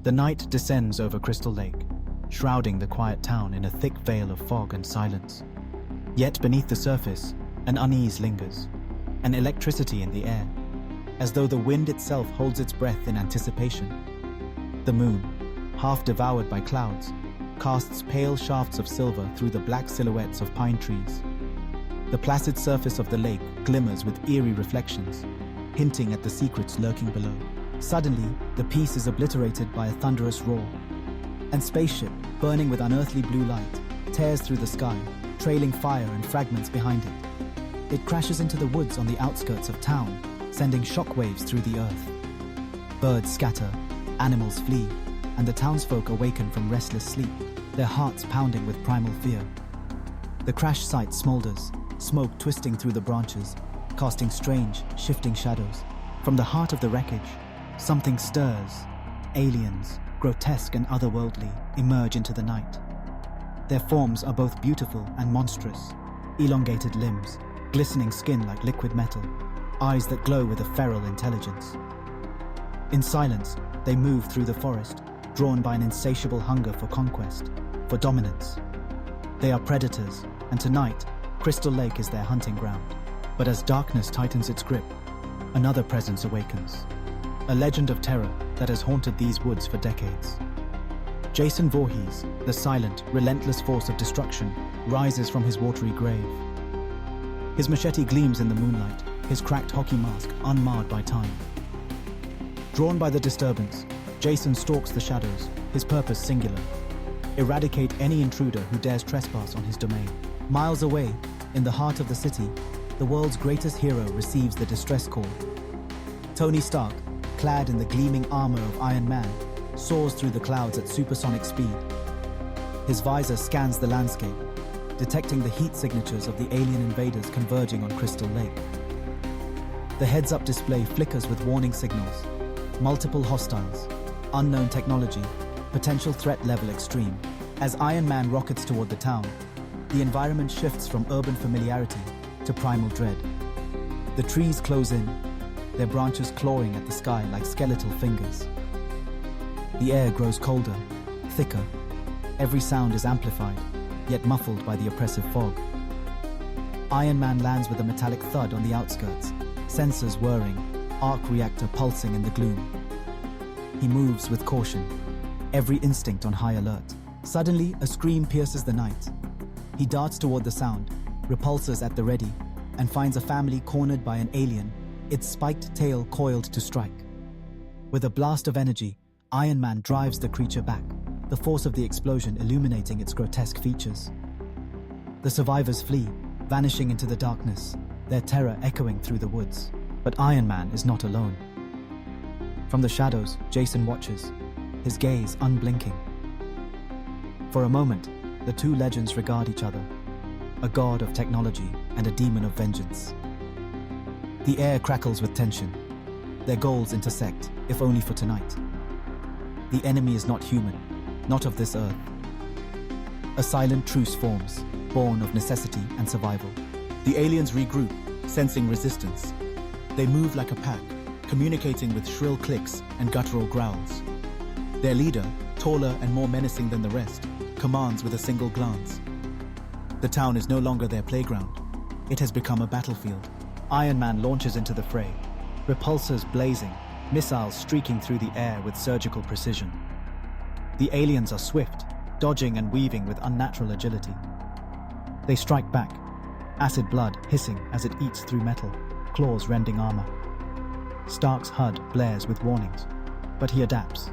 The night descends over Crystal Lake, shrouding the quiet town in a thick veil of fog and silence. Yet beneath the surface, an unease lingers, an electricity in the air, as though the wind itself holds its breath in anticipation. The moon, half devoured by clouds, casts pale shafts of silver through the black silhouettes of pine trees. The placid surface of the lake glimmers with eerie reflections, hinting at the secrets lurking below. Suddenly, the peace is obliterated by a thunderous roar. And spaceship, burning with unearthly blue light, tears through the sky, trailing fire and fragments behind it. It crashes into the woods on the outskirts of town, sending shockwaves through the earth. Birds scatter, animals flee, and the townsfolk awaken from restless sleep, their hearts pounding with primal fear. The crash site smolders, smoke twisting through the branches, casting strange, shifting shadows. From the heart of the wreckage, something stirs. Aliens, grotesque and otherworldly, emerge into the night. Their forms are both beautiful and monstrous, elongated limbs, glistening skin like liquid metal, eyes that glow with a feral intelligence. In silence, they move through the forest, drawn by an insatiable hunger for conquest, for dominance. They are predators, and tonight, Crystal Lake is their hunting ground. But as darkness tightens its grip, another presence awakens. A legend of terror that has haunted these woods for decades. Jason Voorhees, the silent, relentless force of destruction, rises from his watery grave. His machete gleams in the moonlight, his cracked hockey mask unmarred by time. Drawn by the disturbance, Jason stalks the shadows, his purpose singular: eradicate any intruder who dares trespass on his domain. Miles away, in the heart of the city, the world's greatest hero receives the distress call. Tony Stark, clad in the gleaming armor of Iron Man, soars through the clouds at supersonic speed. His visor scans the landscape, detecting the heat signatures of the alien invaders converging on Crystal Lake. The heads-up display flickers with warning signals. Multiple hostiles, unknown technology, potential threat level extreme. As Iron Man rockets toward the town, the environment shifts from urban familiarity to primal dread. The trees close in, their branches clawing at the sky like skeletal fingers. The air grows colder, thicker. Every sound is amplified, yet muffled by the oppressive fog. Iron Man lands with a metallic thud on the outskirts, sensors whirring, arc reactor pulsing in the gloom. He moves with caution, every instinct on high alert. Suddenly, a scream pierces the night. He darts toward the sound, repulsors at the ready, and finds a family cornered by an alien, its spiked tail coiled to strike. With a blast of energy, Iron Man drives the creature back, the force of the explosion illuminating its grotesque features. The survivors flee, vanishing into the darkness, their terror echoing through the woods. But Iron Man is not alone. From the shadows, Jason watches, his gaze unblinking. For a moment, the two legends regard each other, a god of technology and a demon of vengeance. The air crackles with tension. Their goals intersect, if only for tonight. The enemy is not human, not of this earth. A silent truce forms, born of necessity and survival. The aliens regroup, sensing resistance. They move like a pack, communicating with shrill clicks and guttural growls. Their leader, taller and more menacing than the rest, commands with a single glance. The town is no longer their playground. It has become a battlefield. Iron Man launches into the fray, repulsors blazing, missiles streaking through the air with surgical precision. The aliens are swift, dodging and weaving with unnatural agility. They strike back, acid blood hissing as it eats through metal, claws rending armor. Stark's HUD blares with warnings, but he adapts.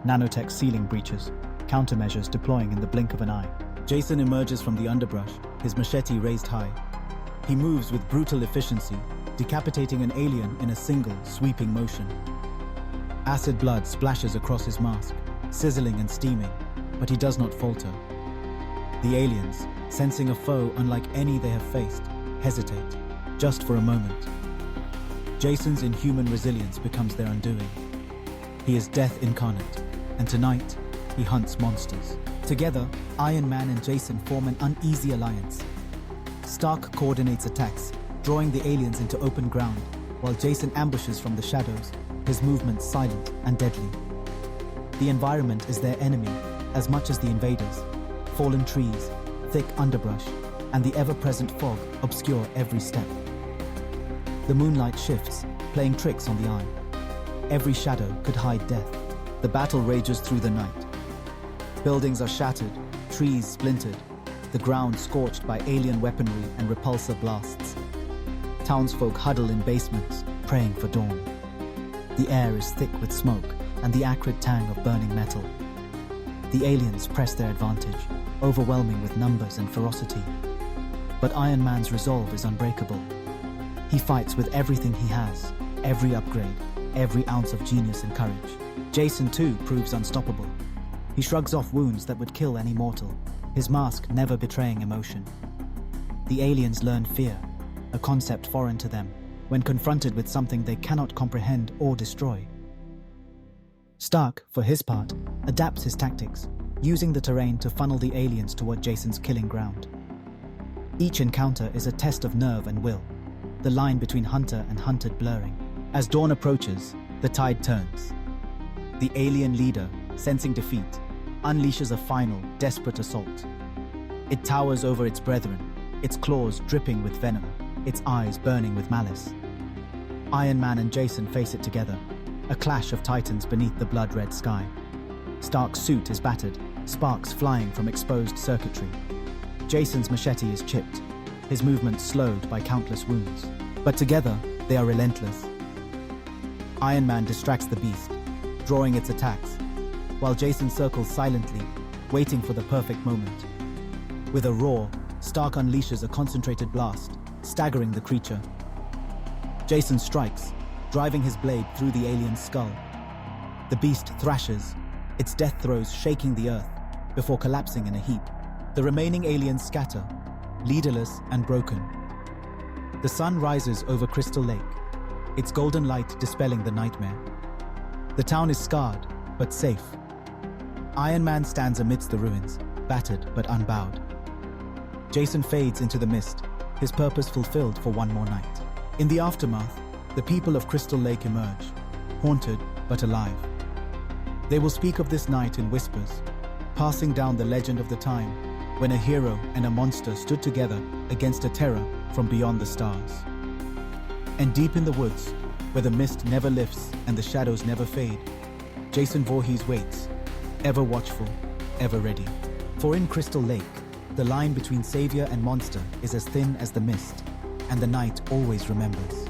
Nanotech ceiling breaches, countermeasures deploying in the blink of an eye. Jason emerges from the underbrush, his machete raised high. He moves with brutal efficiency, decapitating an alien in a single, sweeping motion. Acid blood splashes across his mask, sizzling and steaming, but he does not falter. The aliens, sensing a foe unlike any they have faced, hesitate, just for a moment. Jason's inhuman resilience becomes their undoing. He is death incarnate, and tonight, he hunts monsters. Together, Iron Man and Jason form an uneasy alliance. Stark coordinates attacks, drawing the aliens into open ground, while Jason ambushes from the shadows, his movements silent and deadly. The environment is their enemy as much as the invaders. Fallen trees, thick underbrush, and the ever-present fog obscure every step. The moonlight shifts, playing tricks on the eye. Every shadow could hide death. The battle rages through the night. Buildings are shattered, trees splintered, the ground scorched by alien weaponry and repulsor blasts. Townsfolk huddle in basements, praying for dawn. The air is thick with smoke and the acrid tang of burning metal. The aliens press their advantage, overwhelming with numbers and ferocity. But Iron Man's resolve is unbreakable. He fights with everything he has, every upgrade, every ounce of genius and courage. Jason, too, proves unstoppable. He shrugs off wounds that would kill any mortal, his mask never betraying emotion. The aliens learn fear, a concept foreign to them, when confronted with something they cannot comprehend or destroy. Stark, for his part, adapts his tactics, using the terrain to funnel the aliens toward Jason's killing ground. Each encounter is a test of nerve and will, the line between hunter and hunted blurring. As dawn approaches, the tide turns. The alien leader, sensing defeat, unleashes a final, desperate assault. It towers over its brethren, its claws dripping with venom, its eyes burning with malice. Iron Man and Jason face it together, a clash of titans beneath the blood-red sky. Stark's suit is battered, sparks flying from exposed circuitry. Jason's machete is chipped, his movement slowed by countless wounds. But together, they are relentless. Iron Man distracts the beast, drawing its attacks, while Jason circles silently, waiting for the perfect moment. With a roar, Stark unleashes a concentrated blast, staggering the creature. Jason strikes, driving his blade through the alien's skull. The beast thrashes, its death throes shaking the earth, before collapsing in a heap. The remaining aliens scatter, leaderless and broken. The sun rises over Crystal Lake, its golden light dispelling the nightmare. The town is scarred, but safe. Iron Man stands amidst the ruins, battered but unbowed. Jason fades into the mist, his purpose fulfilled for one more night. In the aftermath, the people of Crystal Lake emerge, haunted but alive. They will speak of this night in whispers, passing down the legend of the time when a hero and a monster stood together against a terror from beyond the stars. And deep in the woods, where the mist never lifts and the shadows never fade, Jason Voorhees waits, ever watchful, ever ready. For in Crystal Lake, the line between savior and monster is as thin as the mist, and the night always remembers.